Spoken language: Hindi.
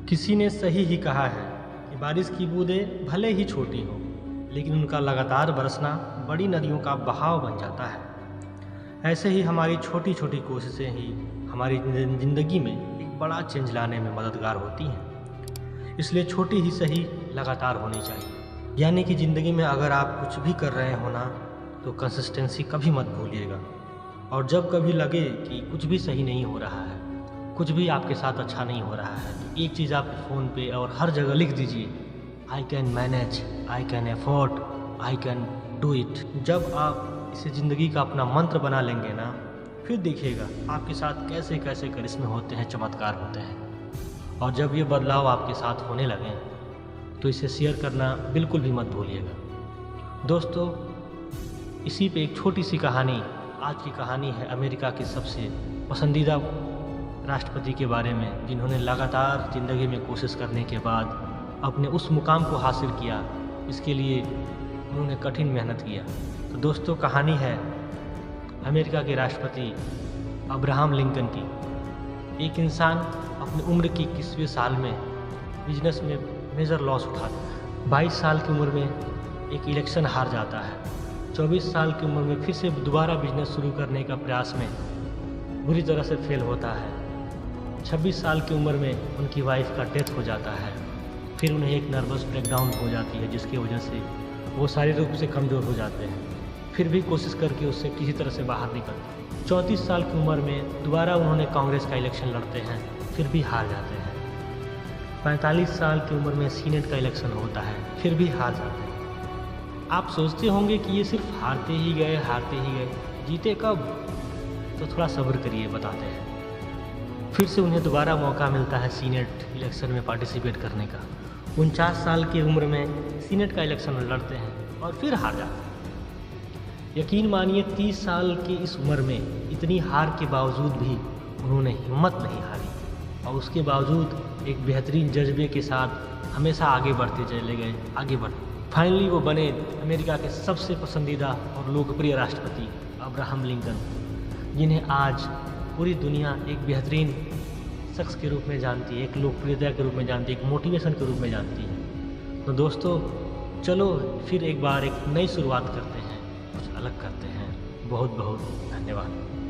किसी ने सही ही कहा है कि बारिश की बूंदें भले ही छोटी हों, लेकिन उनका लगातार बरसना बड़ी नदियों का बहाव बन जाता है। ऐसे ही हमारी छोटी छोटी कोशिशें ही हमारी ज़िंदगी में एक बड़ा चेंज लाने में मददगार होती हैं। इसलिए छोटी ही सही लगातार होनी चाहिए। यानी कि ज़िंदगी में अगर आप कुछ भी कर रहे हो ना, तो कंसिस्टेंसी कभी मत भूलिएगा। और जब कभी लगे कि कुछ भी सही नहीं हो रहा है, कुछ भी आपके साथ अच्छा नहीं हो रहा है, तो एक चीज़ आप फ़ोन पे और हर जगह लिख दीजिए, I can manage, I can afford, I can do it. जब आप इसे ज़िंदगी का अपना मंत्र बना लेंगे ना, फिर देखिएगा आपके साथ कैसे कैसे करिश्मे होते हैं, चमत्कार होते हैं। और जब ये बदलाव आपके साथ होने लगें, तो इसे शेयर करना बिल्कुल भी मत भूलिएगा। दोस्तों, इसी पे एक छोटी सी कहानी, आज की कहानी है अमेरिका के सबसे पसंदीदा राष्ट्रपति के बारे में, जिन्होंने लगातार ज़िंदगी में कोशिश करने के बाद अपने उस मुकाम को हासिल किया। इसके लिए उन्होंने कठिन मेहनत किया। तो दोस्तों, कहानी है अमेरिका के राष्ट्रपति अब्राहम लिंकन की। एक इंसान अपनी उम्र की 21वें साल में बिजनेस में मेजर लॉस उठाता है। 22 साल की उम्र में एक इलेक्शन हार जाता है। 24 साल की उम्र में फिर से दोबारा बिजनेस शुरू करने का प्रयास में बुरी तरह से फेल होता है। 26 साल की उम्र में उनकी वाइफ का डेथ हो जाता है। फिर उन्हें एक नर्वस ब्रेकडाउन हो जाती है, जिसकी वजह से वो शारीरिक रूप से कमज़ोर हो जाते हैं। फिर भी कोशिश करके उससे किसी तरह से बाहर निकलते हैं। 34 साल की उम्र में दोबारा उन्होंने कांग्रेस का इलेक्शन लड़ते हैं, फिर भी हार जाते हैं। 45 साल की उम्र में सीनेट का इलेक्शन होता है, फिर भी हार जाते हैं। आप सोचते होंगे कि ये सिर्फ हारते ही गए, जीते कब? तो थोड़ा सब्र करिए, बताते हैं। फिर से उन्हें दोबारा मौका मिलता है सीनेट इलेक्शन में पार्टिसिपेट करने का। 49 साल की उम्र में सीनेट का इलेक्शन लड़ते हैं और फिर हार जाते हैं। यकीन मानिए, 30 साल की इस उम्र में इतनी हार के बावजूद भी उन्होंने हिम्मत नहीं हारी, और उसके बावजूद एक बेहतरीन जज्बे के साथ हमेशा आगे बढ़ते चले गए, आगे बढ़ते। फाइनली वो बने अमेरिका के सबसे पसंदीदा और लोकप्रिय राष्ट्रपति अब्राहम लिंकन, जिन्हें आज पूरी दुनिया एक बेहतरीन शख्स के रूप में जानती है, एक लोकप्रियता के रूप में जानती है, एक मोटिवेशन के रूप में जानती है। तो दोस्तों, चलो फिर एक बार एक नई शुरुआत करते हैं, कुछ अलग करते हैं। बहुत बहुत धन्यवाद।